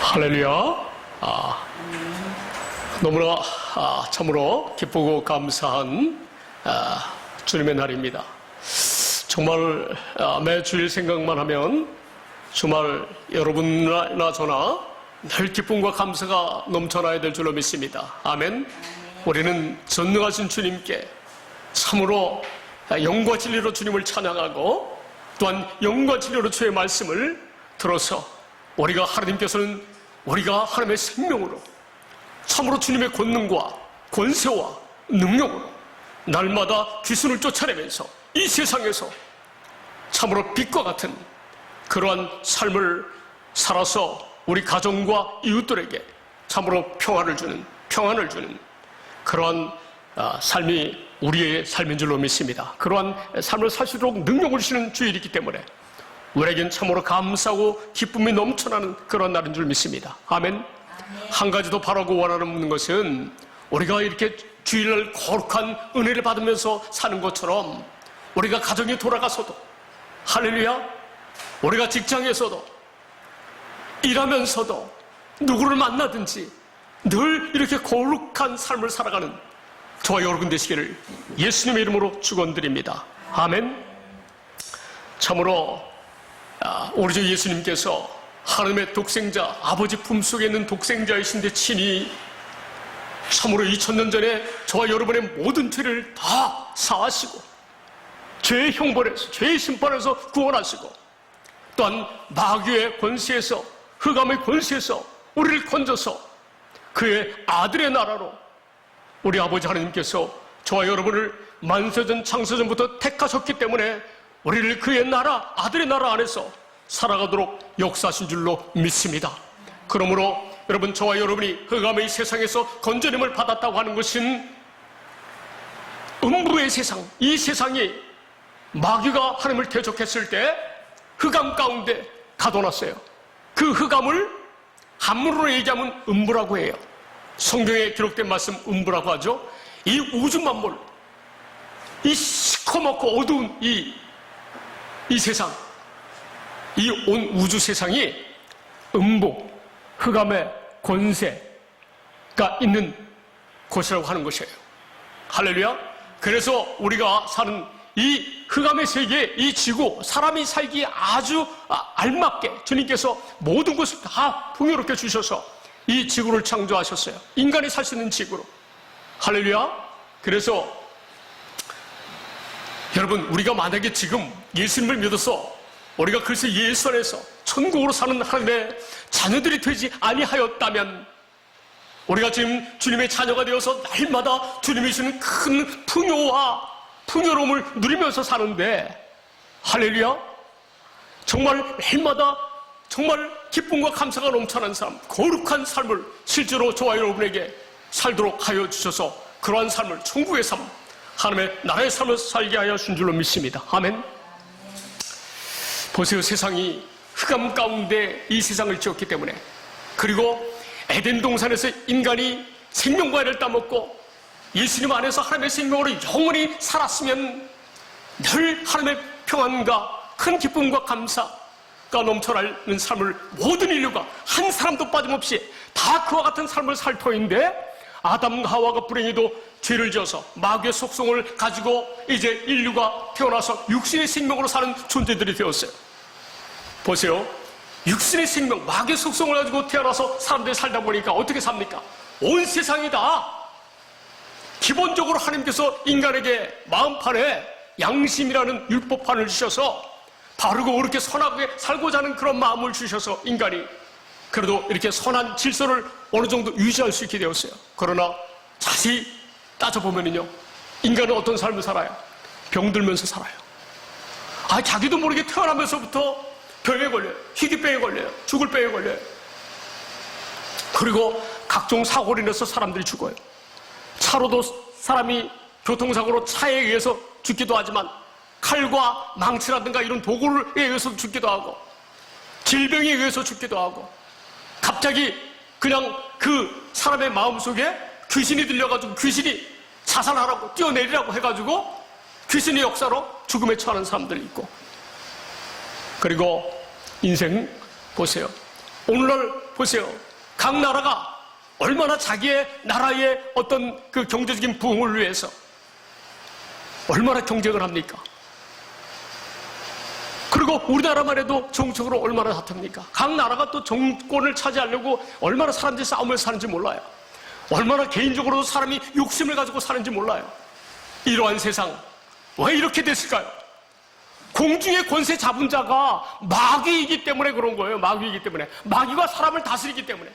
할렐루야. 너무나 참으로 기쁘고 감사한 주님의 날입니다. 정말 매 주일 생각만 하면 정말 여러분이나 저나 늘 기쁨과 감사가 넘쳐나야 될 줄로 믿습니다. 아멘. 우리는 전능하신 주님께 참으로 영과 진리로 주님을 찬양하고 또한 영과 진리로 주의 말씀을 들어서 우리가 하나님께서는 우리가 하나님의 생명으로 참으로 주님의 권능과 권세와 능력으로 날마다 귀신을 쫓아내면서 이 세상에서 참으로 빛과 같은 그러한 삶을 살아서 우리 가정과 이웃들에게 참으로 평안을 주는 그러한 삶이 우리의 삶인 줄로 믿습니다. 그러한 삶을 살 수 있도록 능력을 주시는 주일이기 때문에 우리에겐 참으로 감사하고 기쁨이 넘쳐나는 그런 날인 줄 믿습니다. 아멘. 한 가지 더 바라고 원하는 것은 우리가 이렇게 주일날 거룩한 은혜를 받으면서 사는 것처럼 우리가 가정에 돌아가서도 할렐루야, 우리가 직장에서도 일하면서도 누구를 만나든지 늘 이렇게 거룩한 삶을 살아가는 저와 여러분 되시기를 예수님의 이름으로 축원드립니다. 아멘. 참으로 우리 주 예수님께서 하나님의 독생자, 아버지 품속에 있는 독생자이신데 친히 참으로 2000년 전에 저와 여러분의 모든 죄를 다 사하시고 죄의 형벌에서, 죄의 심판에서 구원하시고 또한 마귀의 권세에서, 흑암의 권세에서 우리를 건져서 그의 아들의 나라로 우리 아버지 하나님께서 저와 여러분을 만세전 창세전부터 택하셨기 때문에 우리를 그의 나라, 아들의 나라 안에서 살아가도록 역사하신 줄로 믿습니다. 그러므로 여러분, 저와 여러분이 흑암의 세상에서 건져냄을 받았다고 하는 것은 음부의 세상, 이 세상이 마귀가 하나님을 대적했을 때 흑암 가운데 가둬놨어요. 그 흑암을 한문으로 얘기하면 음부라고 해요. 성경에 기록된 말씀 음부라고 하죠. 이 우주 만물, 이 시커멓고 어두운 이 세상, 이 온 우주 세상이 음부, 흑암의 권세가 있는 곳이라고 하는 것이에요. 할렐루야. 그래서 우리가 사는 이 흑암의 세계, 이 지구, 사람이 살기에 아주 알맞게 주님께서 모든 것을 다 풍요롭게 주셔서 이 지구를 창조하셨어요. 인간이 살 수 있는 지구로. 할렐루야. 그래서 여러분, 우리가 만약에 지금 예수님을 믿어서 우리가 글쎄 예수 안에서 천국으로 사는 하나님의 자녀들이 되지 아니하였다면 우리가 지금 주님의 자녀가 되어서 날마다 주님이 주는 큰 풍요와 풍요로움을 누리면서 사는데 할렐루야, 정말 날마다 정말 기쁨과 감사가 넘쳐나는 삶, 거룩한 삶을 실제로 저와 여러분에게 살도록 하여 주셔서 그러한 삶을, 천국의 삶, 하나님의 나라의 삶을 살게 하여 준 줄로 믿습니다. 아멘. 보세요. 세상이 흑암 가운데 이 세상을 지었기 때문에, 그리고 에덴 동산에서 인간이 생명과를 따먹고 예수님 안에서 하나님의 생명으로 영원히 살았으면 늘 하나님의 평안과 큰 기쁨과 감사가 넘쳐나는 삶을 모든 인류가 한 사람도 빠짐없이 다 그와 같은 삶을 살 터인데 아담과 하와가 불행히도 죄를 지어서 마귀의 속성을 가지고 이제 인류가 태어나서 육신의 생명으로 사는 존재들이 되었어요. 보세요. 육신의 생명, 마귀의 속성을 가지고 태어나서 사람들이 살다 보니까 어떻게 삽니까? 온 세상이 다 기본적으로 하나님께서 인간에게 마음판에 양심이라는 율법판을 주셔서 바르고 옳게 선하게 살고자 하는 그런 마음을 주셔서 인간이 그래도 이렇게 선한 질서를 어느 정도 유지할 수 있게 되었어요. 그러나 자세히 따져보면요, 인간은 어떤 삶을 살아요? 병들면서 살아요. 자기도 모르게 태어나면서부터 병에 걸려요. 희귀병에 걸려요. 죽을 병에 걸려요. 그리고 각종 사고로 인해서 사람들이 죽어요. 차로도 사람이 교통사고로 차에 의해서 죽기도 하지만 칼과 망치라든가 이런 도구에 의해서 죽기도 하고 질병에 의해서 죽기도 하고 갑자기 그냥 그 사람의 마음속에 귀신이 들려가지고 귀신이 자살하라고 뛰어내리라고 해가지고 귀신의 역사로 죽음에 처하는 사람들이 있고, 그리고 인생 보세요. 오늘날 보세요. 각 나라가 얼마나 자기의 나라의 어떤 그 경제적인 부흥을 위해서 얼마나 경쟁을 합니까? 그리고 우리나라만 해도 정책으로 얼마나 다툽니까? 각 나라가 또 정권을 차지하려고 얼마나 사람들이 싸우면서 사는지 몰라요. 얼마나 개인적으로도 사람이 욕심을 가지고 사는지 몰라요. 이러한 세상 왜 이렇게 됐을까요? 공중의 권세 잡은 자가 마귀이기 때문에 그런 거예요. 마귀이기 때문에. 마귀가 사람을 다스리기 때문에.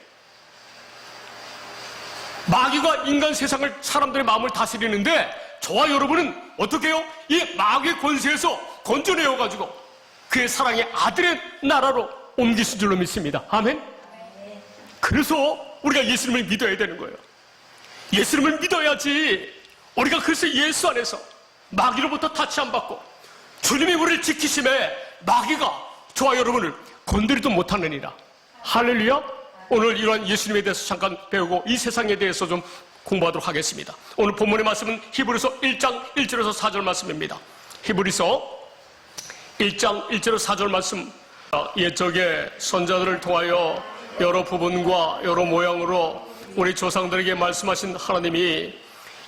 마귀가 인간 세상을, 사람들의 마음을 다스리는데 저와 여러분은 어떻게 해요? 이 마귀의 권세에서 건져내어가지고 그의 사랑의 아들의 나라로 옮기신 줄로 믿습니다. 아멘? 그래서 우리가 예수님을 믿어야 되는 거예요. 예수님을 믿어야지 우리가 그래서 예수 안에서 마귀로부터 타치 안 받고 주님이 우리를 지키심에 마귀가 저와 여러분을 건드리도 못하느니라. 할렐루야. 오늘 이러한 예수님에 대해서 잠깐 배우고 이 세상에 대해서 좀 공부하도록 하겠습니다. 오늘 본문의 말씀은 히브리서 1장 1절에서 4절 말씀입니다. 히브리서 1장 1절에서 4절 말씀. 옛적에 선자들을 통하여 여러 부분과 여러 모양으로 우리 조상들에게 말씀하신 하나님이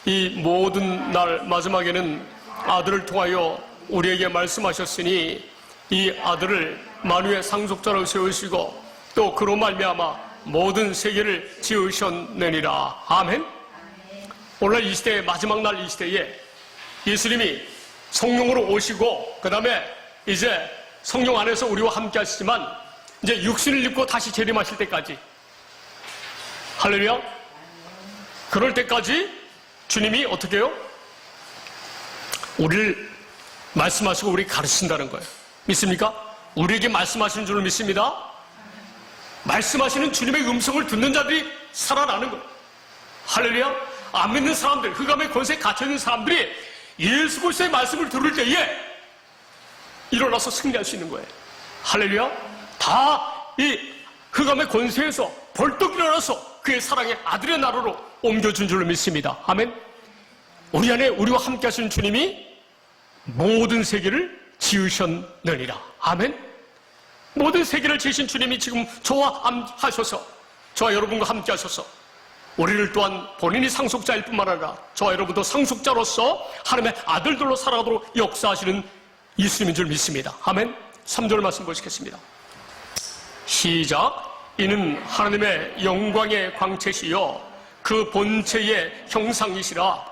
이 모든 날 마지막에는 아들을 통하여 우리에게 말씀하셨으니 이 아들을 만유의 상속자로 세우시고 또 그로 말미암아 모든 세계를 지으셨느니라. 아멘. 오늘 이 시대의 마지막 날 이 시대에 예수님이 성령으로 오시고 그 다음에 이제 성령 안에서 우리와 함께 하시지만 이제 육신을 입고 다시 재림하실 때까지, 할렐루야, 그럴 때까지 주님이 어떻게 해요? 우리를 말씀하시고 우리 가르친다는 거예요. 믿습니까? 우리에게 말씀하시는 줄 믿습니다. 말씀하시는 주님의 음성을 듣는 자들이 살아나는 거예요. 할렐루야. 안 믿는 사람들, 흑암의 권세에 갇혀있는 사람들이 예수 그리스도의 말씀을 들을 때에 일어나서 승리할 수 있는 거예요. 할렐루야. 다 이 흑암의 권세에서 벌떡 일어나서 그의 사랑의 아들의 나라로 옮겨준 줄로 믿습니다. 아멘. 우리 안에 우리와 함께 하시는 주님이 모든 세계를 지으셨느니라. 아멘. 모든 세계를 지으신 주님이 지금 저와 하셔서 저와 여러분과 함께 하셔서 우리를 또한 본인이 상속자일 뿐만 아니라 저와 여러분도 상속자로서 하나님의 아들들로 살아가도록 역사하시는 예수님인 줄 믿습니다. 아멘. 3절 말씀 보시겠습니다. 시작. 이는 하나님의 영광의 광채시요 그 본체의 형상이시라.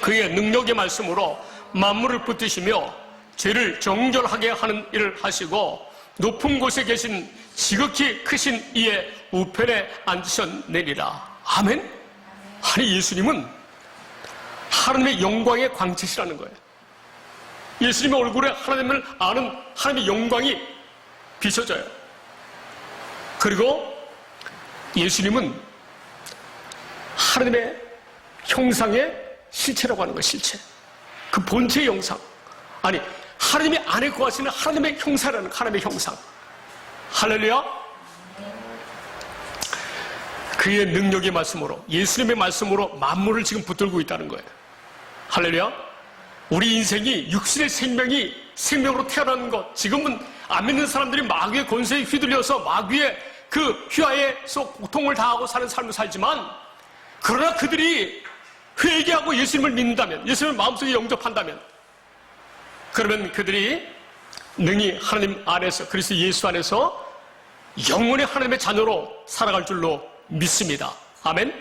그의 능력의 말씀으로 만물을 붙드시며 죄를 정결하게 하는 일을 하시고 높은 곳에 계신 지극히 크신 이의 우편에 앉으셨느니라. 아멘. 아니, 예수님은 하나님의 영광의 광채시라는 거예요. 예수님의 얼굴에 하나님을 아는 하나님의 영광이 비춰져요. 그리고 예수님은 하나님의 형상의 실체라고 하는 거예요. 실체. 그 본체의 형상. 아니, 하나님이 안에 거하시는 하나님의 형상이라는 하나님의 형상. 할렐루야. 그의 능력의 말씀으로, 예수님의 말씀으로 만물을 지금 붙들고 있다는 거예요. 할렐루야. 우리 인생이 육신의 생명이 생명으로 태어나는 것, 지금은 안 믿는 사람들이 마귀의 권세에 휘둘려서 마귀의 그 휘하에서 고통을 당하고 사는 삶을 살지만, 그러나 그들이 회개하고 예수님을 믿는다면, 예수님을 마음속에 영접한다면, 그러면 그들이 능히 하나님 안에서, 그리스도 예수 안에서 영원히 하나님의 자녀로 살아갈 줄로 믿습니다. 아멘.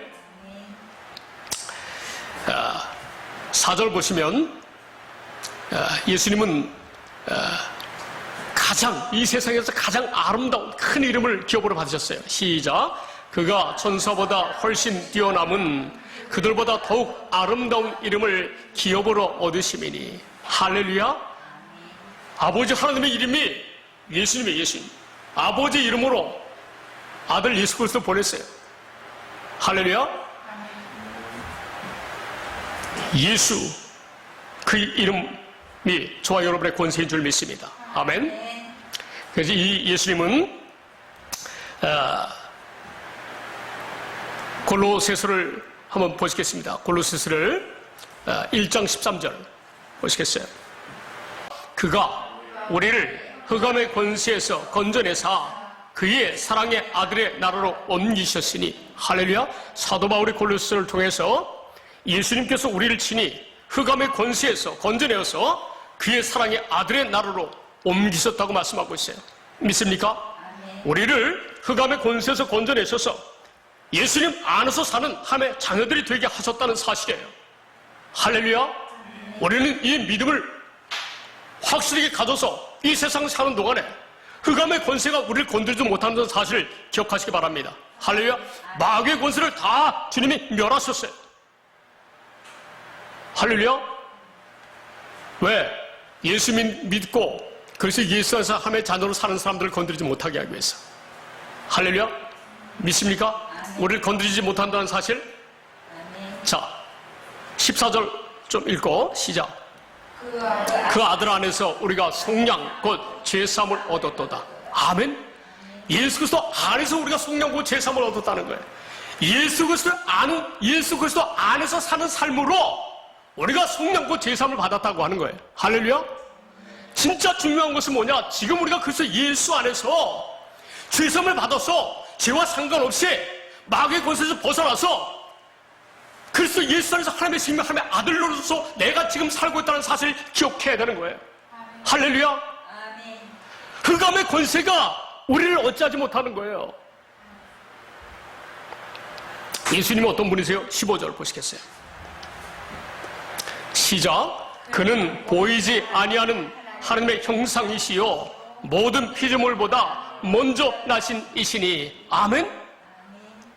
4절 보시면 예수님은 가장, 이 세상에서 가장 아름다운 큰 이름을 기업으로 받으셨어요. 시작. 그가 천사보다 훨씬 뛰어남은 그들보다 더욱 아름다운 이름을 기업으로 얻으심이니. 할렐루야. 아버지 하나님의 이름이 예수님의 예수님. 아버지 이름으로 아들 예수 그리스도 보냈어요. 할렐루야. 예수, 그 이름이 저와 여러분의 권세인 줄 믿습니다. 아멘. 그래서 이 예수님은 골로새서를 한번 보시겠습니다. 골로새서를 1장 13절 보시겠어요? 그가 우리를 흑암의 권세에서 건져내사 그의 사랑의 아들의 나라로 옮기셨으니 할렐루야. 사도 바울이 골로새를 통해서 예수님께서 우리를 친히 흑암의 권세에서 건져내어서 그의 사랑의 아들의 나라로 옮기셨다고 말씀하고 있어요. 믿습니까? 우리를 흑암의 권세에서 건져내셔서 예수님 안에서 사는 하나님의 자녀들이 되게 하셨다는 사실이에요. 할렐루야. 우리는 이 믿음을 확실하게 가져서 이 세상 사는 동안에 흑암의 권세가 우리를 건드리지 못하는 사실을 기억하시기 바랍니다. 할렐루야. 마귀의 권세를 다 주님이 멸하셨어요. 할렐루야. 왜? 예수 믿고 그래서 예수 안에서 하나님의 자녀로 사는 사람들을 건드리지 못하게 하기 위해서. 할렐루야. 믿습니까? 우리를 건드리지 못한다는 사실. 자, 14절 좀 읽고 시작. 그 아들 안에서 우리가 속량 곧 죄사함을 얻었도다. 아멘. 예수 그리스도 안에서 우리가 속량 곧 죄사함을 얻었다는 거예요. 예수 그리스도 안에서 사는 삶으로 우리가 속량 곧 죄사함을 받았다고 하는 거예요. 할렐루야. 진짜 중요한 것은 뭐냐? 지금 우리가 그래서 예수 안에서 죄사함을 받아서 죄와 상관없이 마귀의 권세에서 벗어나서 그리스도 예수 안에서 하나님의 생명, 하나님의 아들로서 내가 지금 살고 있다는 사실을 기억해야 되는 거예요. 아멘. 할렐루야. 아멘. 흑암의 권세가 우리를 어찌하지 못하는 거예요. 예수님은 어떤 분이세요? 15절 보시겠어요? 시작. 그는 보이지 아니하는 하나님의 형상이시요 모든 피조물보다 먼저 나신 이시니. 아멘.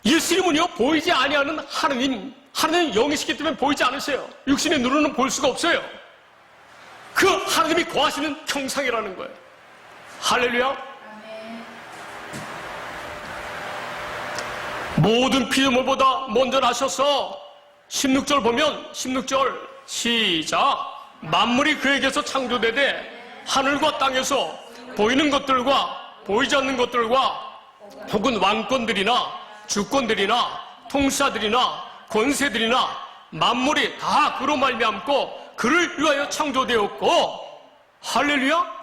예수님은요 보이지 아니하는 하나님은 영이시기 때문에 보이지 않으세요. 육신의 눈으로는 볼 수가 없어요. 그 하나님이 거하시는 형상이라는 거예요. 할렐루야. 모든 피조물보다 먼저 나셔서 16절 보면 16절 시작. 만물이 그에게서 창조되되 하늘과 땅에서 보이는 것들과 보이지 않는 것들과 혹은 왕권들이나 주권들이나 통치자들이나 권세들이나 만물이 다 그로 말미암고 그를 위하여 창조되었고. 할렐루야.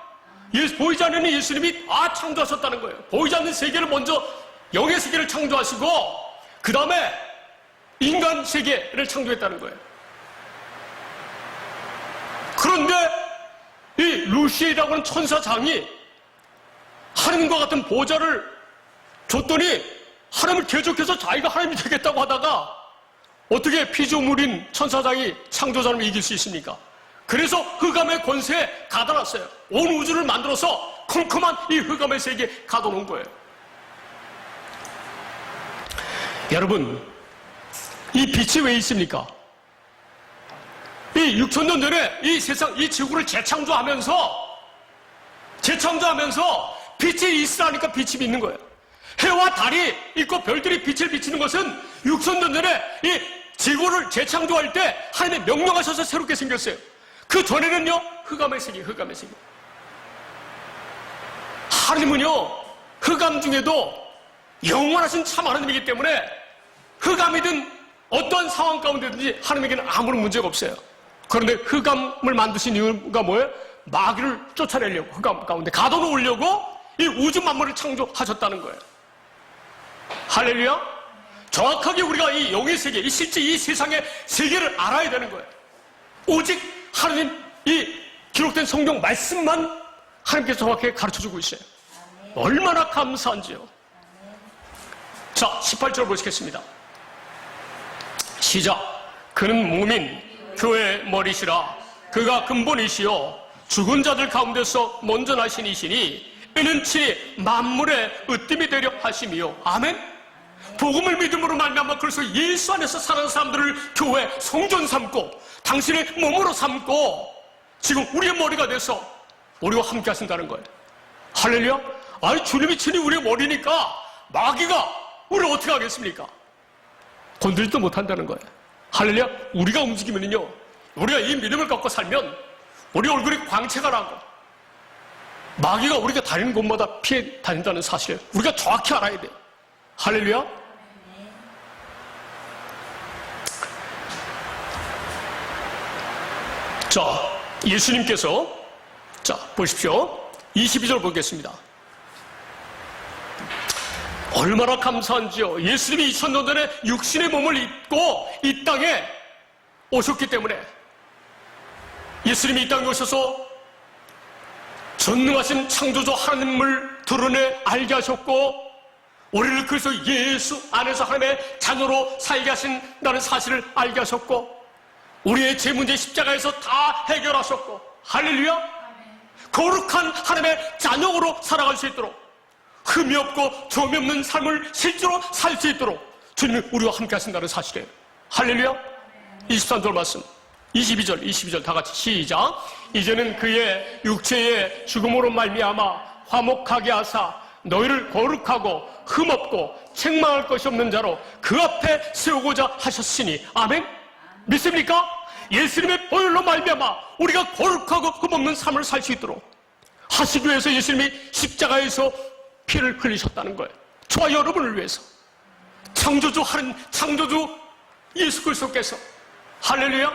보이지 않는 예수님이 다 창조하셨다는 거예요. 보이지 않는 세계를 먼저 영의 세계를 창조하시고 그 다음에 인간 세계를 창조했다는 거예요. 그런데 이 루시엘이라고 하는 천사장이 하나님과 같은 보좌를 줬더니 하나님을 대적해서 자기가 하나님이 되겠다고 하다가 어떻게 피조물인 천사장이 창조자를 이길 수 있습니까? 그래서 흑암의 권세에 가둬놨어요. 온 우주를 만들어서 컴컴한 이 흑암의 세계에 가둬놓은 거예요. 여러분, 이 빛이 왜 있습니까? 이 6,000년 전에 이 세상, 이 지구를 재창조하면서 빛이 있으라니까 빛이 있는 거예요. 해와 달이 있고 별들이 빛을 비치는 것은 6,000년 전에 이 지구를 재창조할 때 하나님이 명령하셔서 새롭게 생겼어요. 그 전에는요, 흑암의 세계. 하나님은요, 흑암 중에도 영원하신 참 하나님이기 때문에 흑암이든 어떤 상황 가운데든지 하나님에게는 아무런 문제가 없어요. 그런데 흑암을 만드신 이유가 뭐예요? 마귀를 쫓아내려고 흑암 가운데 가둬놓으려고 이 우주 만물을 창조하셨다는 거예요. 할렐루야. 정확하게 우리가 이 영의 세계, 이 실제 이 세상의 세계를 알아야 되는 거예요. 오직 하나님 이 기록된 성경 말씀만 하나님께서 정확하게 가르쳐주고 있어요. 얼마나 감사한지요. 자, 18절 보시겠습니다. 시작. 그는 몸인 교회의 머리시라. 그가 근본이시요 죽은 자들 가운데서 먼저 나신 이시니 이는 친히 만물의 으뜸이 되려 하심이요. 아멘. 복음을 믿음으로 말미암아 그래서 예수 안에서 사는 사람들을 교회 성전 삼고 당신의 몸으로 삼고 지금 우리의 머리가 돼서 우리와 함께 하신다는 거예요. 할렐루야. 아니 주님이 친히 우리의 머리니까 마귀가 우리를 어떻게 하겠습니까? 건드리지도 못한다는 거예요. 할렐루야. 우리가 움직이면요, 우리가 이 믿음을 갖고 살면 우리 얼굴이 광채가 나고 마귀가 우리가 다니는 곳마다 피해 다닌다는 사실을 우리가 정확히 알아야 돼요. 할렐루야. 자, 예수님께서 자 보십시오. 22절 보겠습니다. 얼마나 감사한지요. 예수님이 2000년 전에 육신의 몸을 입고 이 땅에 오셨기 때문에, 예수님이 이 땅에 오셔서 전능하신 창조주 하나님을 드러내 알게 하셨고, 우리를 그래서 예수 안에서 하나님의 자녀로 살게 하신다는 사실을 알게 하셨고, 우리의 제 문제 십자가에서 다 해결하셨고, 할렐루야. 거룩한 하나님의 자녀로 살아갈 수 있도록, 흠이 없고 점이 없는 삶을 실제로 살 수 있도록 주님이 우리와 함께 하신다는 사실이에요. 할렐루야. 23절 말씀, 22절 다 같이 시작. 이제는 그의 육체의 죽음으로 말미암아 화목하게 하사 너희를 거룩하고 흠없고 책망할 것이 없는 자로 그 앞에 세우고자 하셨으니. 아멘. 믿습니까? 예수님의 보혈로 말미암아 우리가 거룩하고 흠없는 삶을 살 수 있도록 하시기 위해서 예수님이 십자가에서 피를 흘리셨다는 거예요. 저와 여러분을 위해서. 창조주 예수 그리스도께서. 할렐루야.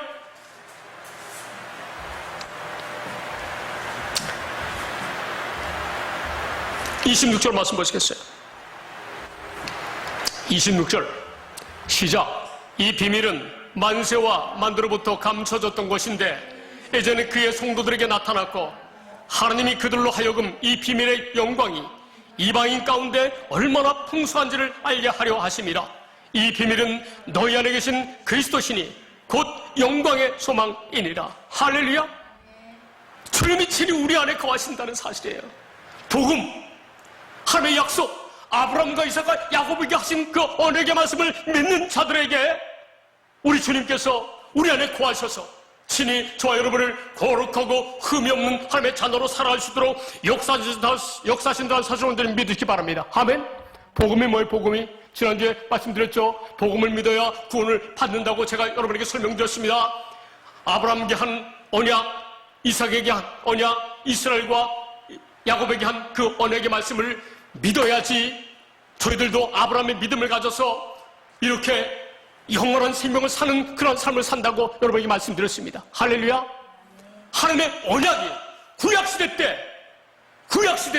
26절 말씀 보시겠어요? 26절 시작. 이 비밀은 만세와 만대로부터 감춰졌던 것인데 예전에 그의 성도들에게 나타났고, 하나님이 그들로 하여금 이 비밀의 영광이 이방인 가운데 얼마나 풍성한지를 알게 하려 하심이라. 이 비밀은 너희 안에 계신 그리스도시니 곧 영광의 소망이니라. 할렐루야. 주님이 친히 우리 안에 거하신다는 사실이에요. 복음, 하나님의 약속, 아브라함과 이삭과 야곱에게 하신 그 언약의 말씀을 믿는 자들에게 우리 주님께서 우리 안에 거하셔서 친히 저와 여러분을 거룩하고 흠이 없는 하나님의 자녀로 살아갈 수 있도록 역사하신다는 사실을 오늘 믿으시기 바랍니다. 아멘. 복음이 뭐예요? 복음이 지난주에 말씀드렸죠. 복음을 믿어야 구원을 받는다고 제가 여러분에게 설명드렸습니다. 아브라함에게 한 언약, 이삭에게 한 언약, 이스라엘과 야곱에게 한 그 언약의 말씀을 믿어야지 저희들도 아브라함의 믿음을 가져서 이렇게 영원한 생명을 사는 그런 삶을 산다고 여러분에게 말씀드렸습니다. 할렐루야. 하나님의 언약이 구약시대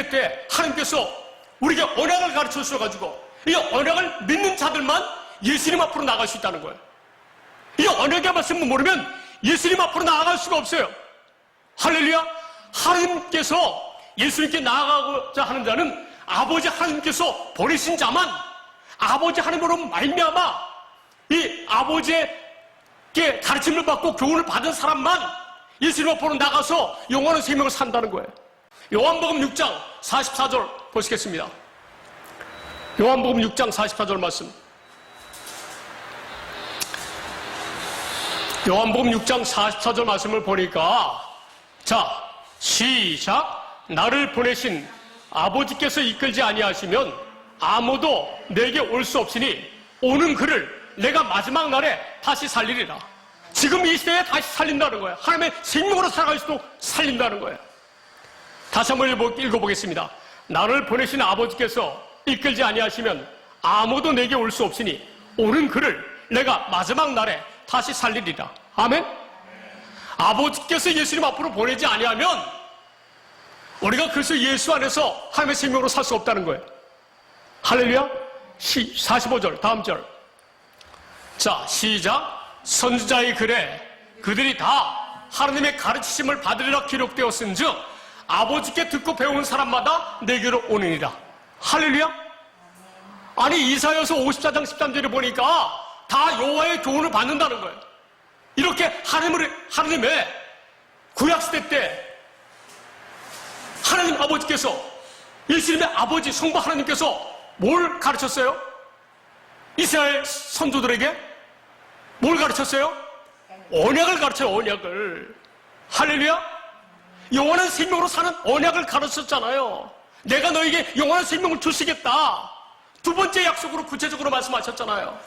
때 하나님께서 우리에게 언약을 가르쳐 주셔가지고 이 언약을 믿는 자들만 예수님 앞으로 나갈 수 있다는 거예요. 이 언약의 말씀을 모르면 예수님 앞으로 나아갈 수가 없어요. 할렐루야. 하나님께서 예수님께 나아가고자 하는 자는 아버지 하나님께서 보내신 자만, 아버지 하나님으로 말미암아 이 아버지의 가르침을 받고 교훈을 받은 사람만 예수님 앞으로 나가서 영원한 생명을 산다는 거예요. 요한복음 6장 44절 보시겠습니다. 요한복음 6장 44절 말씀. 요한복음 6장 44절 말씀을 보니까, 자, 시작. 나를 보내신 아버지께서 이끌지 아니하시면 아무도 내게 올 수 없으니 오는 그를 내가 마지막 날에 다시 살리리라. 지금 이 시대에 다시 살린다는 거예요. 하나님의 생명으로 살아갈 수도 살린다는 거예요. 다시 한번 읽어보겠습니다. 나를 보내신 아버지께서 이끌지 아니하시면 아무도 내게 올 수 없으니 오는 그를 내가 마지막 날에 다시 살리리라. 아멘. 아버지께서 예수님 앞으로 보내지 아니하면 우리가 그래서 예수 안에서 하나님의 생명으로 살 수 없다는 거예요. 할렐루야. 45절 다음 절. 자, 시작. 선지자의 글에 그들이 다 하나님의 가르치심을 받으리라 기록되었은즉 아버지께 듣고 배운 사람마다 내게로 오느니라. 할렐루야. 아니, 이사야서 54장 13절에 보니까 다 여호와의 교훈을 받는다는 거예요. 이렇게 하나님의 구약시대 때 하나님 아버지께서, 예수님의 아버지 성부 하나님께서 뭘 가르쳤어요? 이스라엘 선조들에게 뭘 가르쳤어요? 언약을 가르쳐요. 언약을. 할렐루야. 영원한 생명으로 사는 언약을 가르쳤잖아요. 내가 너에게 영원한 생명을 주시겠다. 두 번째 약속으로 구체적으로 말씀하셨잖아요.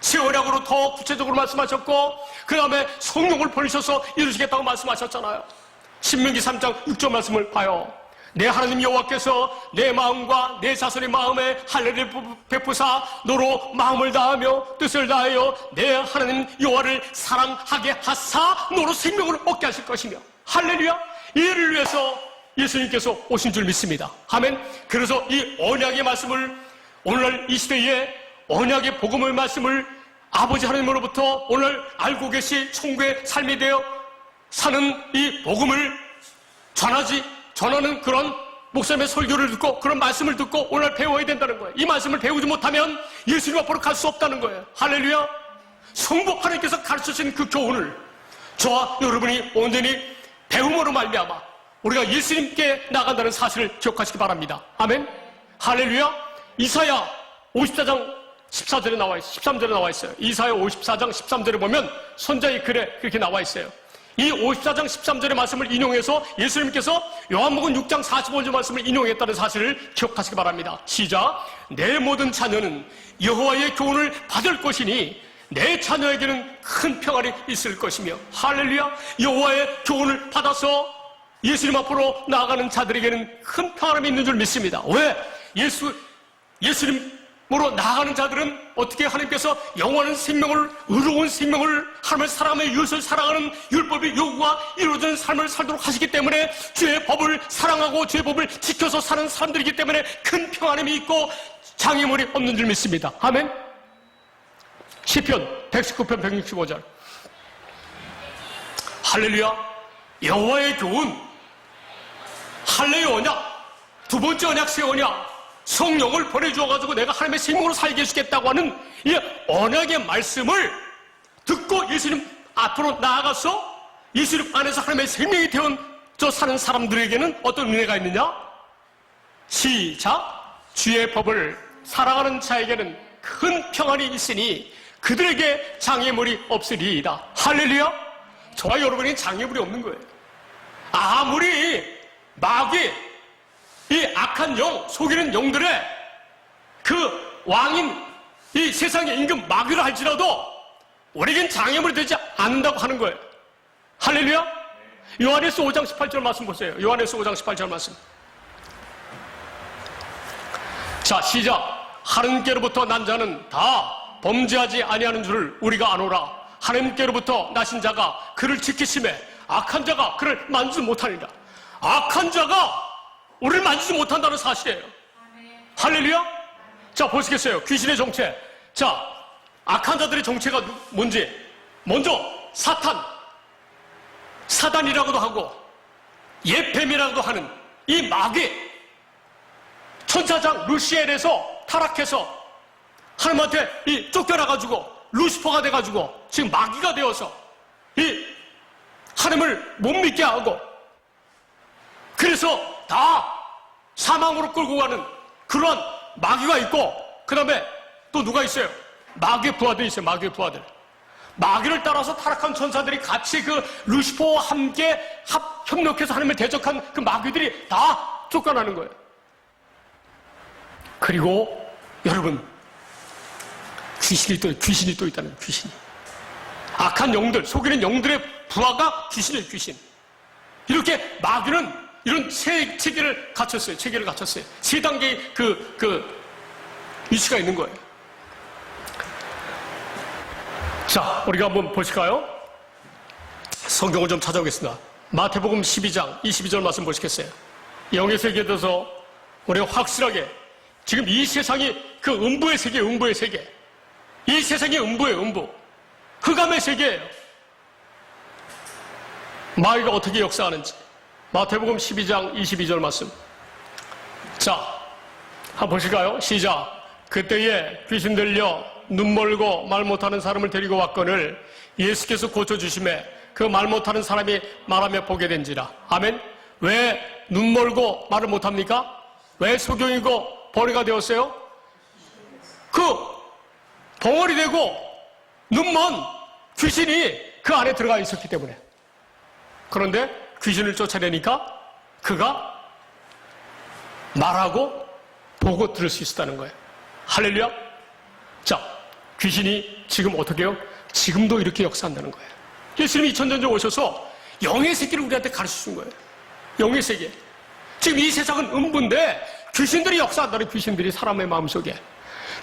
새 언약으로 더 구체적으로 말씀하셨고, 그 다음에 성령을 보내셔서 이루시겠다고 말씀하셨잖아요. 신명기 3장 6절 말씀을 봐요. 내 하나님 여호와께서 내 마음과 내 자손의 마음에 할례를 베푸사 너로 마음을 다하며 뜻을 다하여 내 하나님 여호와를 사랑하게 하사 너로 생명을 얻게 하실 것이며. 할렐루야. 이를 위해서 예수님께서 오신 줄 믿습니다. 아멘. 그래서 이 언약의 말씀을 오늘날 이 시대에 언약의 복음의 말씀을 아버지 하나님으로부터 오늘 알고 계시 천국의 삶이 되어 사는 이 복음을 전하는 그런 목사님의 설교를 듣고 그런 말씀을 듣고 오늘 배워야 된다는 거예요. 이 말씀을 배우지 못하면 예수님 앞으로 갈 수 없다는 거예요. 할렐루야. 성부 하나님께서 가르쳐주신 그 교훈을 저와 여러분이 온전히 배움으로 말미암아 우리가 예수님께 나간다는 사실을 기억하시기 바랍니다. 아멘. 할렐루야. 이사야 54장 14절에 나와 있어요. 13절에 나와 있어요. 이사야 54장 13절에 보면 선자의 글에 그렇게 나와 있어요. 이 54장 13절의 말씀을 인용해서 예수님께서 요한복음 6장 45절 말씀을 인용했다는 사실을 기억하시기 바랍니다. 시작. 내 모든 자녀는 여호와의 교훈을 받을 것이니 내 자녀에게는 큰 평안이 있을 것이며 할렐루야. 여호와의 교훈을 받아서 예수님 앞으로 나아가는 자들에게는 큰 평안이 있는 줄 믿습니다. 왜? 예수님으로 나아가는 자들은 어떻게 하나님께서 영원한 생명을, 의로운 생명을, 하나님을 사랑하며 이웃을 사랑하는 율법의 요구가 이루어지는 삶을 살도록 하시기 때문에 주의 법을 사랑하고 주의 법을 지켜서 사는 사람들이기 때문에 큰 평안함이 있고 장애물이 없는 줄 믿습니다. 아멘. 시편 119편 165절. 할렐루야. 여호와의 교훈, 할례의 언약, 두 번째 언약, 새 언약, 성령을 보내주어가지고 내가 하나님의 생명으로 살게 해주겠다고 하는 이 언약의 말씀을 듣고 예수님 앞으로 나아가서 예수님 안에서 하나님의 생명이 되어져 사는 사람들에게는 어떤 은혜가 있느냐? 시작. 주의 법을 사랑하는 자에게는 큰 평안이 있으니 그들에게 장애물이 없으리이다. 할렐루야. 저와 여러분이 장애물이 없는 거예요. 아무리 마귀, 이 악한 영, 속이는 영들의 그 왕인 이 세상의 임금 마귀를 할지라도 우리에겐 장애물이 되지 않는다고 하는 거예요. 할렐루야. 요한에서 5장 18절 말씀 보세요. 요한에서 5장 18절 말씀. 자, 시작. 하나님께로부터 난 자는 다 범죄하지 아니하는 줄을 우리가 아노라. 하나님께로부터 나신 자가 그를 지키심에 악한 자가 그를 만지지 못하니라. 악한 자가 우리를 만지지 못한다는 사실이에요. 할렐루야. 자, 보시겠어요? 귀신의 정체. 자, 악한 자들의 정체가 뭔지. 먼저 사단이라고도 하고 예뱀이라고도 하는 이 마귀, 천사장 루시엘에서 타락해서 하나님한테 쫓겨나가지고 루시퍼가 돼가지고 지금 마귀가 되어서 이 하나님을 못 믿게 하고 그래서 다 사망으로 끌고 가는 그런 마귀가 있고 그 다음에 또 누가 있어요? 마귀의 부하들이 있어요. 마귀의 부하들. 마귀를 따라서 타락한 천사들이 같이 그 루시퍼와 함께 협력해서 하나님을 대적한 그 마귀들이 다 쫓겨나는 거예요. 그리고 여러분 귀신이 또 있다는 거예요. 귀신이. 악한 영들, 속이는 영들의 부하가 귀신이에요. 귀신. 이렇게 마귀는 이런 체계를 갖췄어요. 세 단계의 위치가 있는 거예요. 자, 우리가 한번 보실까요? 성경을 좀 찾아오겠습니다. 마태복음 12장 22절 말씀 보시겠어요? 영의 세계에 대해서 우리가 확실하게 지금 이 세상이 그 음부의 세계예요. 음부의 세계. 이 세상이 음부예요. 음부. 흑암의 세계예요. 마귀가 어떻게 역사하는지. 마태복음 12장 22절 말씀. 자, 한번 보실까요? 시작. 그때에 귀신 들려 눈 멀고 말 못하는 사람을 데리고 왔거늘 예수께서 고쳐주심에 그 말 못하는 사람이 말하며 보게 된지라. 아멘. 왜 눈 멀고 말을 못합니까? 왜 소경이고 버리가 되었어요? 그 벙어리 되고 눈먼 귀신이 그 안에 들어가 있었기 때문에. 그런데 귀신을 쫓아내니까 그가 말하고 보고 들을 수 있었다는 거예요. 할렐루야. 자, 귀신이 지금 어떻게 해요? 지금도 이렇게 역사한다는 거예요. 예수님이 2000년 전 오셔서 영의 세계를 우리한테 가르쳐 준 거예요. 영의 세계. 지금 이 세상은 음부인데 귀신들이 역사한다는. 귀신들이 사람의 마음속에,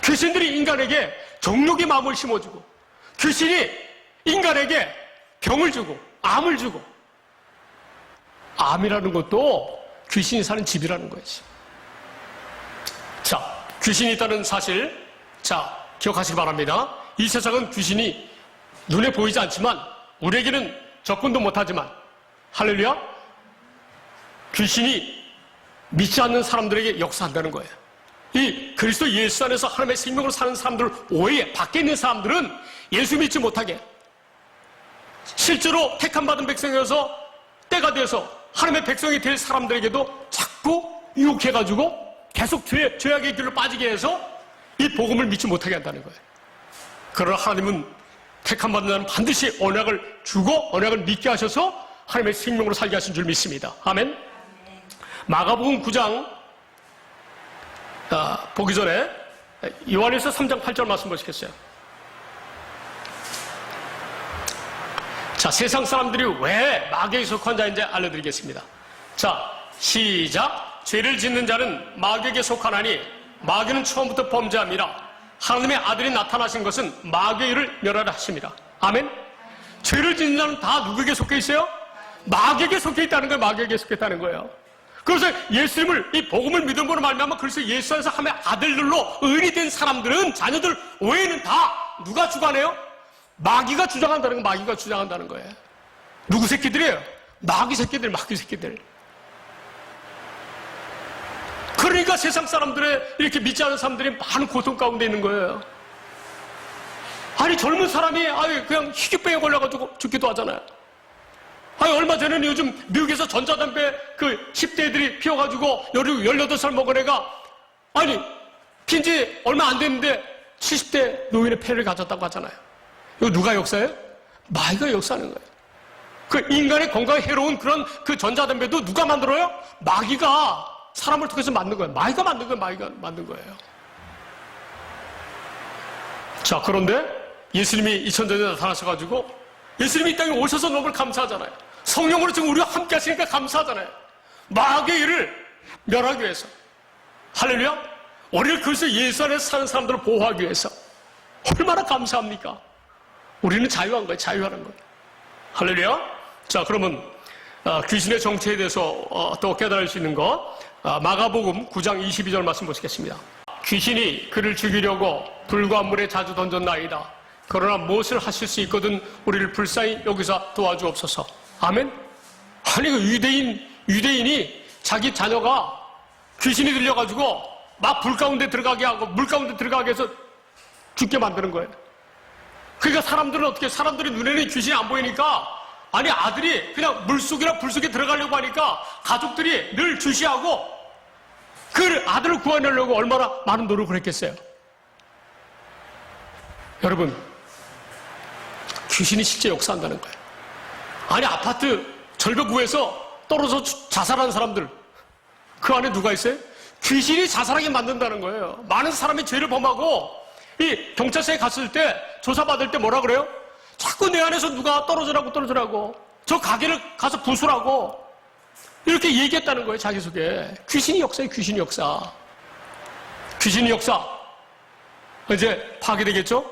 귀신들이 인간에게 정욕의 마음을 심어주고, 귀신이 인간에게 병을 주고 암을 주고. 암이라는 것도 귀신이 사는 집이라는 거지. 자, 귀신이 있다는 사실, 자, 기억하시기 바랍니다. 이 세상은 귀신이 눈에 보이지 않지만, 우리에게는 접근도 못하지만, 할렐루야, 귀신이 믿지 않는 사람들에게 역사한다는 거예요. 이 그리스도 예수 안에서 하나님의 생명으로 사는 사람들 외에 밖에 있는 사람들은 예수 믿지 못하게, 실제로 택함받은 백성이어서 때가 되어서 하나님의 백성이 될 사람들에게도 자꾸 유혹해가지고 계속 죄악의 길로 빠지게 해서 이 복음을 믿지 못하게 한다는 거예요. 그러나 하나님은 택함받은 자는 반드시 언약을 주고 언약을 믿게 하셔서 하나님의 생명으로 살게 하신 줄 믿습니다. 아멘. 마가복음 9장 보기 전에 요한일서 3장 8절 말씀 보시겠어요? 자, 세상 사람들이 왜 마귀에 속한 자인지 알려드리겠습니다. 자, 시작. 죄를 짓는 자는 마귀에게 속하나니 마귀는 처음부터 범죄함이라 하나님의 아들이 나타나신 것은 마귀의 일을 멸하라 하십니다. 아멘. 죄를 짓는 자는 다 누구에게 속해 있어요? 마귀에게 속해 있다는 거예요. 마귀에게 속해 있다는 거예요. 그래서 예수님을, 이 복음을 믿음으로 말미암아 그래서 예수 안에서 하나님의 아들들로 의인이 된 사람들은, 자녀들 외에는 다 누가 주관해요? 마귀가 주장한다는 거, 마귀가 주장한다는 거예요. 누구 새끼들이에요? 마귀 새끼들, 마귀 새끼들. 그러니까 세상 사람들의, 이렇게 믿지 않는 사람들이 많은 고통 가운데 있는 거예요. 아니, 젊은 사람이 그냥 희귀병에 걸려가지고 죽기도 하잖아요. 아니, 얼마 전에는 요즘 미국에서 전자담배 10대들이 피워가지고 18살 먹은 애가, 아니, 핀지 얼마 안 됐는데 70대 노인의 폐를 가졌다고 하잖아요. 이거 누가 역사해요? 마귀가 역사하는 거예요. 그 인간의 건강에 해로운 그런 그 전자담배도 누가 만들어요? 마귀가 사람을 통해서 만든 거예요. 마귀가 만든 거예요. 마귀가 만든 거예요. 자, 그런데 예수님이 2000년 전에 나타나셔가지고 예수님이 이 땅에 오셔서 너무 감사하잖아요. 성령으로 지금 우리와 함께 하시니까 감사하잖아요. 마귀의 일을 멸하기 위해서. 할렐루야. 우리를 그리스도 예수 안에서 사는 사람들을 보호하기 위해서. 얼마나 감사합니까? 우리는 자유한 거예요. 자유하는 거예요. 할렐루야. 자, 그러면 귀신의 정체에 대해서 또 깨달을 수 있는 것, 마가복음 9장 22절 말씀 보시겠습니다. 귀신이 그를 죽이려고 불과 물에 자주 던졌나이다. 그러나 무엇을 하실 수 있거든 우리를 불쌍히 여기서 도와주옵소서. 아멘. 아니, 그 유대인이 자기 자녀가 귀신이 들려가지고 막 불 가운데 들어가게 하고 물 가운데 들어가게 해서 죽게 만드는 거예요. 그러니까 사람들이 눈에는 귀신이 안 보이니까, 아니, 아들이 그냥 물속이나 불 속에 들어가려고 하니까 가족들이 늘 주시하고 그 아들을 구해내려고 얼마나 많은 노력을 했겠어요. 여러분, 귀신이 실제 역사한다는 거예요. 아니, 아파트 절벽구에서 떨어져 자살한 사람들, 그 안에 누가 있어요? 귀신이 자살하게 만든다는 거예요. 많은 사람이 죄를 범하고 이 경찰서에 갔을 때, 조사받을 때 뭐라 그래요? 자꾸 내 안에서 누가 떨어지라고 저 가게를 가서 부수라고 이렇게 얘기했다는 거예요. 자기소개. 귀신이 역사예요. 귀신이 역사. 귀신이 역사 이제 파괴되겠죠?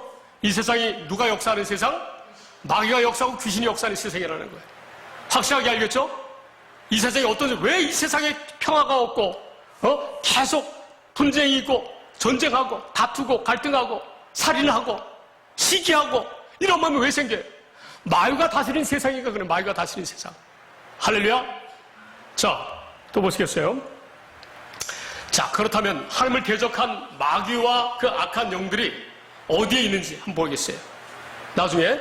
이 세상이 누가 역사하는 세상? 마귀가 역사하고 귀신이 역사하는 세상이라는 거예요. 확실하게 알겠죠? 이 세상에 왜 이 세상에 평화가 없고 계속 분쟁이 있고 전쟁하고 다투고 갈등하고 살인하고 시기하고 이런 마음이 왜 생겨요? 마귀가 다스리는 세상이니까 그래. 마귀가 다스리는 세상. 할렐루야. 자, 또 보시겠어요? 자, 그렇다면 하나님을 대적한 마귀와 그 악한 영들이 어디에 있는지 한번 보겠어요. 나중에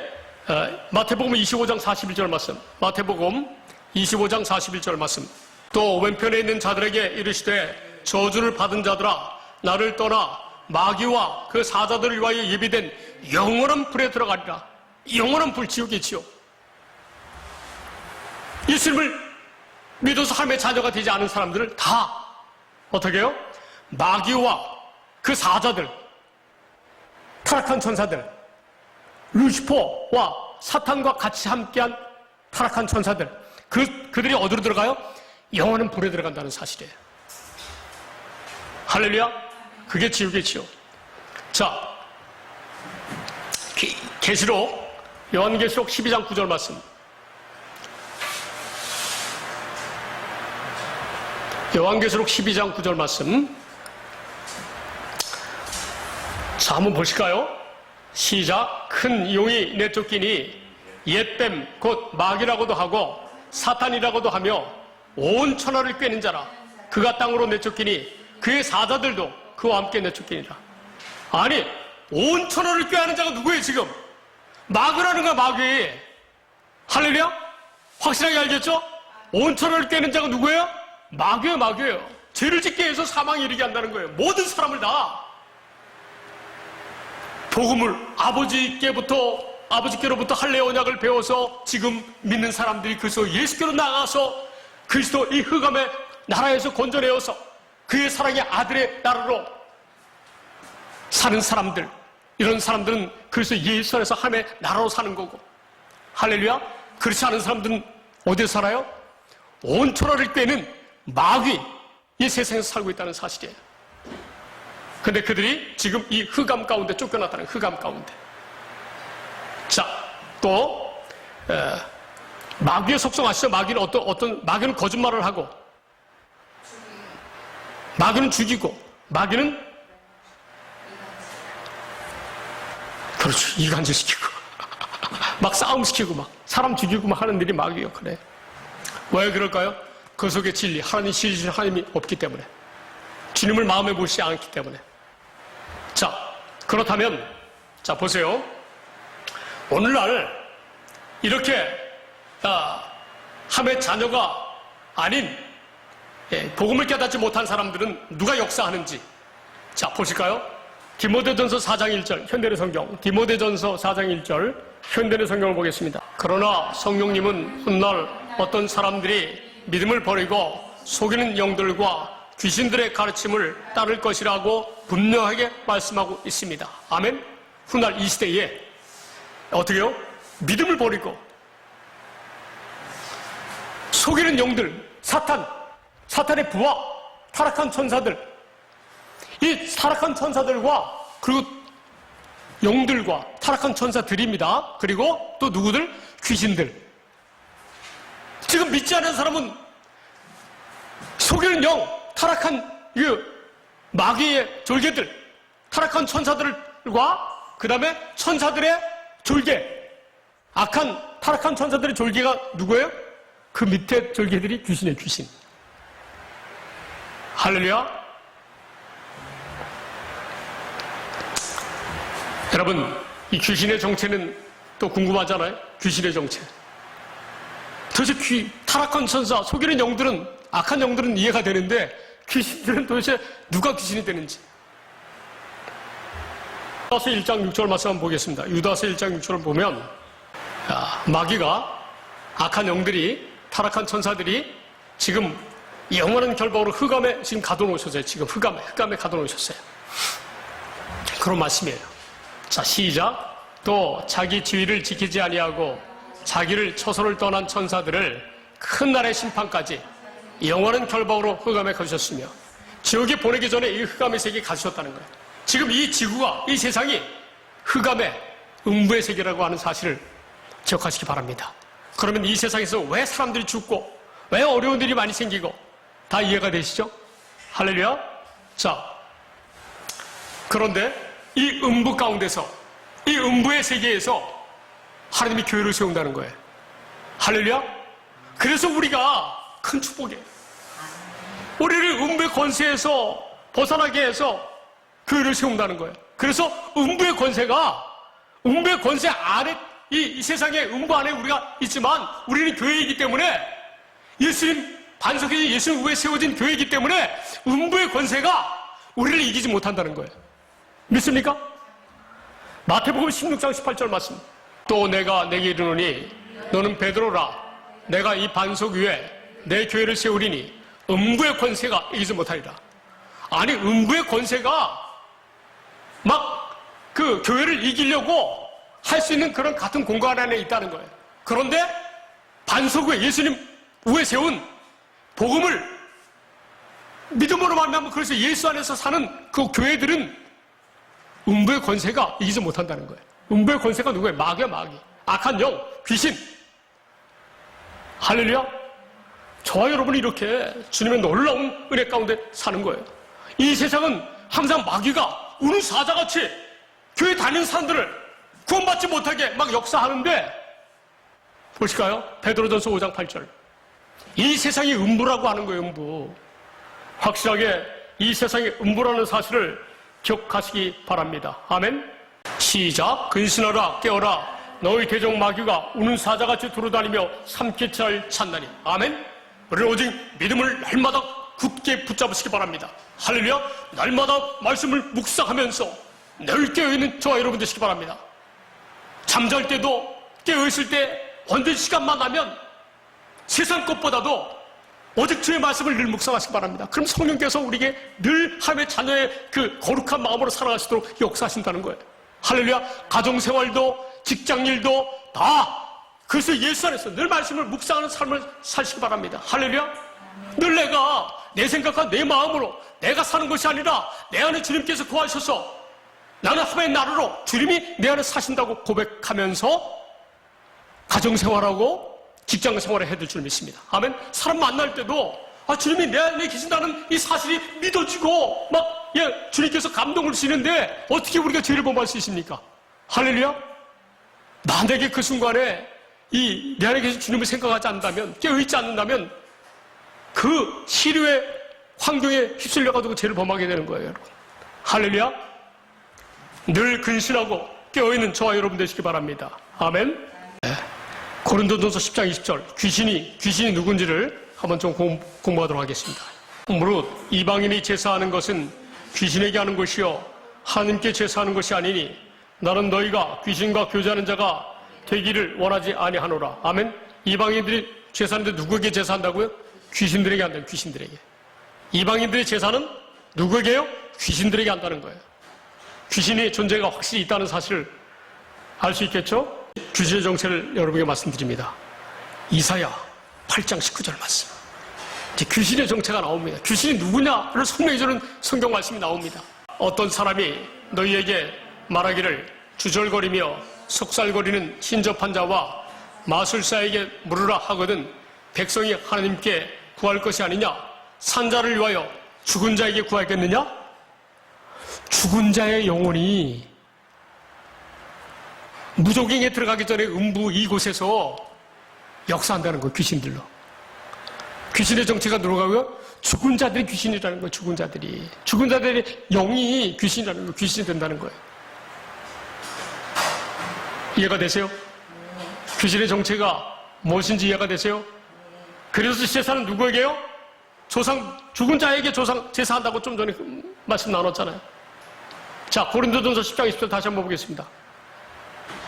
마태복음 25장 41절 말씀, 마태복음 25장 41절 말씀. 또 왼편에 있는 자들에게 이르시되 저주를 받은 자들아 나를 떠나 마귀와 그 사자들을 위하여 예비된 영원한 불에 들어가리라. 영원한 불, 지옥의 지옥. 예수님을 믿어서 하나님의 자녀가 되지 않은 사람들을 다 어떻게 해요? 마귀와 그 사자들, 타락한 천사들, 루시퍼와 사탄과 같이 함께한 타락한 천사들, 그들이 어디로 들어가요? 영원한 불에 들어간다는 사실이에요. 할렐루야. 그게 지옥의 지옥. 자, 계시록, 요한계시록 12장 9절 말씀. 요한계시록 12장 9절 말씀. 자, 한번 보실까요? 시작. 큰 용이 내쫓기니 옛뱀 곧 마귀라고도 하고 사탄이라고도 하며 온 천하를 꿰는 자라. 그가 땅으로 내쫓기니 그의 사자들도 그와 함께 내쫓기니라. 아니, 온 천하를 꿰하는 자가 누구예요 지금? 마귀라는 거야, 마귀. 할렐루야? 확실하게 알겠죠? 온 천하를 꿰는 자가 누구예요? 마귀예요, 마귀예요. 죄를 짓게 해서 사망에 이르게 한다는 거예요. 모든 사람을 다. 복음을 아버지께로부터 할례 언약을 배워서 지금 믿는 사람들이 그리스도 예수께로 나가서 그리스도 이 흑암의 나라에서 건져내어서 그의 사랑의 아들의 나라로 사는 사람들, 이런 사람들은 그리스도 예수 안에서 하나님의 나라로 사는 거고, 할렐루야. 그렇지 않은 사람들은 어디서 살아요? 온 천하를 꿰는 마귀, 이 세상에서 살고 있다는 사실이에요. 근데 그들이 지금 이 흑암 가운데 쫓겨났다는, 흑암 가운데. 자, 또 마귀의 속성 아시죠? 마귀는 마귀는 거짓말을 하고, 마귀는 죽이고, 마귀는 그렇죠, 이간질시키고 막 싸움시키고 막 사람 죽이고 막 하는 일이 마귀 역할이에요. 왜 그럴까요? 그 속에 진리, 하나님 실리신 하나님이 없기 때문에, 주님을 마음에 모시지 않기 때문에. 자, 그렇다면, 자, 보세요. 오늘날 이렇게 함의 자녀가 아닌 복음을 깨닫지 못한 사람들은 누가 역사하는지, 자, 보실까요? 디모데전서 4장 1절 현대의 성경, 디모데전서 4장 1절 현대의 성경을 보겠습니다. 그러나 성령님은 훗날 어떤 사람들이 믿음을 버리고 속이는 영들과 귀신들의 가르침을 따를 것이라고 분명하게 말씀하고 있습니다. 아멘. 훗날 이 시대에 어떻게요? 믿음을 버리고 속이는 영들, 사탄의 부하, 타락한 천사들, 이 타락한 천사들과 그리고 영들과 타락한 천사들입니다. 그리고 또 누구들? 귀신들. 지금 믿지 않는 사람은 속이는 영, 타락한 마귀의 졸개들, 타락한 천사들과 그 다음에 천사들의 졸개, 악한 타락한 천사들의 졸개가 누구예요? 그 밑에 졸개들이 귀신이에요, 귀신. 할렐루야. 여러분, 이 귀신의 정체는 또 궁금하잖아요. 귀신의 정체. 도대체 타락한 천사, 속이는 영들은, 악한 영들은 이해가 되는데 귀신들은 도대체 누가 귀신이 되는지. 유다서 1장 6절 말씀 한번 보겠습니다. 유다서 1장 6절을 보면 마귀가, 악한 영들이, 타락한 천사들이 지금 영원한 결박으로 흑암에 지금 가둬놓으셨어요. 지금 흑암에 가둬놓으셨어요. 그런 말씀이에요. 자, 시작. 또 자기 지위를 지키지 아니하고 자기를 처소를 떠난 천사들을 큰 날의 심판까지 영원한 결박으로 흑암에 가두셨으며, 지옥에 보내기 전에 이 흑암의 세계에 가두셨다는 거예요. 지금 이 지구가, 이 세상이 흑암의 음부의 세계라고 하는 사실을 기억하시기 바랍니다. 그러면 이 세상에서 왜 사람들이 죽고 왜 어려운 일이 많이 생기고 다 이해가 되시죠? 할렐루야. 자, 그런데 이 음부 가운데서, 이 음부의 세계에서 하나님이 교회를 세운다는 거예요. 할렐루야. 그래서 우리가 큰 축복이에요. 우리를 음부의 권세에서 벗어나게 해서 교회를 세운다는 거예요. 그래서 음부의 권세 안에, 이 세상의 음부 안에 우리가 있지만 우리는 교회이기 때문에, 예수님 반석에 예수님 위에 세워진 교회이기 때문에 음부의 권세가 우리를 이기지 못한다는 거예요. 믿습니까? 마태복음 16장 18절 말씀. 또 내가 내게 이르노니 너는 베드로라. 내가 이 반석 위에 내 교회를 세우리니 음부의 권세가 이기지 못하리라. 아니, 음부의 권세가 막 그 교회를 이기려고 할 수 있는 그런 같은 공간 안에 있다는 거예요. 그런데 반석 위에 예수님 위에 세운 복음을 믿음으로 만나면, 그래서 예수 안에서 사는 그 교회들은 음부의 권세가 이기지 못한다는 거예요. 음부의 권세가 누구예요? 마귀야, 마귀. 악한 영, 귀신. 할렐루야. 저와 여러분이 이렇게 주님의 놀라운 은혜 가운데 사는 거예요. 이 세상은 항상 마귀가 우는 사자같이 교회 다니는 사람들을 구원받지 못하게 막 역사하는데, 보실까요? 베드로전서 5장 8절. 이 세상이 음부라고 하는 거예요, 음부. 확실하게 이 세상이 음부라는 사실을 기억하시기 바랍니다. 아멘. 시작. 근신하라, 깨어라. 너희 대적 마귀가 우는 사자같이 두루다니며 삼키찰 찾나니. 아멘. 우리는 오직 믿음을 날마다 굳게 붙잡으시기 바랍니다. 할렐루야. 날마다 말씀을 묵상하면서 늘 깨어있는 저와 여러분 되시기 바랍니다. 잠잘 때도 깨어있을 때 언제 시간만 나면 세상 것보다도 오직 주의 말씀을 늘 묵상하시기 바랍니다. 그럼 성령께서 우리에게 늘 하나님의 자녀의 그 거룩한 마음으로 살아가시도록 역사하신다는 거예요. 할렐루야. 가정생활도 직장일도 다 그래서 예수 안에서 늘 말씀을 묵상하는 삶을 사시기 바랍니다. 할렐루야. 늘 내가 내 생각과 내 마음으로 내가 사는 것이 아니라 내 안에 주님께서 구하셔서 나는 하나님의 나라로 주님이 내 안에 사신다고 고백하면서 가정생활하고 직장생활을 해야 될 줄 믿습니다. 아멘. 사람 만날 때도 주님이 내 안에 계신다는 이 사실이 믿어지고 막 주님께서 감동을 주시는데 어떻게 우리가 죄를 범할 수 있습니까? 할렐루야. 만약에 그 순간에 내 안에 계신 주님을 생각하지 않는다면, 깨어있지 않는다면 그 시류의 환경에 휩쓸려가지고 죄를 범하게 되는 거예요, 여러분. 할렐루야. 늘 근신하고 깨어있는 저와 여러분 되시기 바랍니다. 아멘. 네. 고린도전서 10장 20절. 귀신이 누군지를 한번 좀 공부하도록 하겠습니다. 무릇 이방인이 제사하는 것은 귀신에게 하는 것이요 하나님께 제사하는 것이 아니니 나는 너희가 귀신과 교제하는 자가 되기를 원하지 아니하노라. 아멘. 이방인들이 제사하는데 누구에게 제사한다고요? 귀신들에게 한다는, 귀신들에게. 이방인들의 제사는 누구에게요? 귀신들에게 한다는 거예요. 귀신의 존재가 확실히 있다는 사실을 알 수 있겠죠? 귀신의 정체를 여러분에게 말씀드립니다. 이사야 8장 19절 말씀. 이제 귀신의 정체가 나옵니다. 귀신이 누구냐를 설명해주는 성경 말씀이 나옵니다. 어떤 사람이 너희에게 말하기를 주절거리며 속살거리는 신접한 자와 마술사에게 물으라 하거든 백성이 하나님께 구할 것이 아니냐? 산자를 위하여 죽은 자에게 구하겠느냐? 죽은 자의 영혼이 무조갱에 들어가기 전에 음부 이곳에서 역사한다는 거예요. 귀신들로. 귀신의 정체가 누구가고요? 죽은 자들이 귀신이라는 거예요. 죽은 자들이. 죽은 자들의 영이 귀신이라는 거예요. 귀신이 된다는 거예요. 이해가 되세요? 귀신의 정체가 무엇인지 이해가 되세요? 그래서 제사는 누구에게요? 죽은 자에게 제사한다고 좀 전에 말씀 나눴잖아요. 자, 고린도전서 10장 20절 다시 한번 보겠습니다.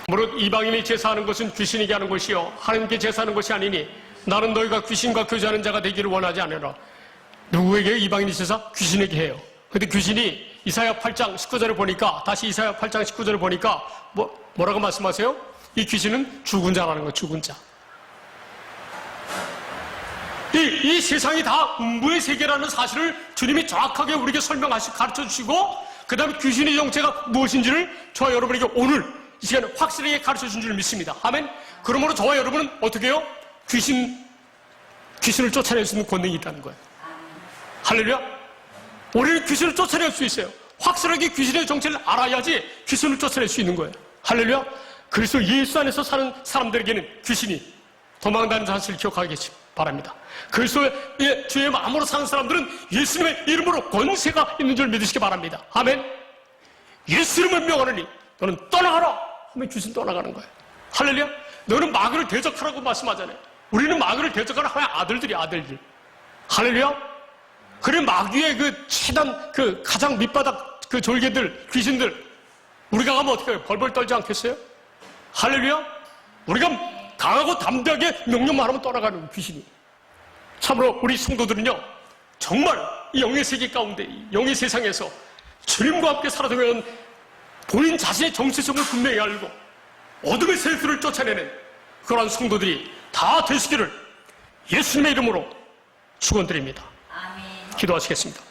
무릇 이방인이 제사하는 것은 귀신에게 하는 것이요 하나님께 제사하는 것이 아니니 나는 너희가 귀신과 교제하는 자가 되기를 원하지 않으라. 누구에게 이방인이 제사? 귀신에게 해요. 근데 귀신이 이사야 8장 19절을 보니까, 다시 이사야 8장 19절을 보니까 뭐라고 말씀하세요? 이 귀신은 죽은 자라는 거예요. 죽은 자. 이 세상이 다 음부의 세계라는 사실을 주님이 정확하게 우리에게 가르쳐 주시고, 그 다음에 귀신의 정체가 무엇인지를 저와 여러분에게 오늘 이 시간에 확실하게 가르쳐 준 줄 믿습니다. 아멘. 그러므로 저와 여러분은 어떻게 해요? 귀신을 쫓아낼 수 있는 권능이 있다는 거예요. 할렐루야. 우리는 귀신을 쫓아낼 수 있어요. 확실하게 귀신의 정체를 알아야지 귀신을 쫓아낼 수 있는 거예요. 할렐루야. 그래서 예수 안에서 사는 사람들에게는 귀신이 도망다니는 사실을 기억하기 바랍니다. 그래서 주의 마음으로 사는 사람들은 예수님의 이름으로 권세가 있는 줄 믿으시기 바랍니다. 아멘. 예수 이름을 명하느니 너는 떠나가라 하면 귀신 떠나가는 거예요. 할렐루야. 너는 마귀를 대적하라고 말씀하잖아요. 우리는 마귀를 대적하라 하면 아들들. 할렐루야. 그래 마귀의 그 최단 그 가장 밑바닥 그 졸개들 귀신들 우리가 가면 어떻게 해요? 벌벌 떨지 않겠어요? 할렐루야. 우리가 강하고 담대하게 명령만 하면 떠나가는 거예요, 귀신이. 참으로 우리 성도들은요 정말 이 영의 세계 가운데 이 영의 세상에서 주님과 함께 살아가면 본인 자신의 정체성을 분명히 알고 어둠의 세수를 쫓아내는 그러한 성도들이 다 되시기를 예수님의 이름으로 축원드립니다. 아멘. 기도하시겠습니다.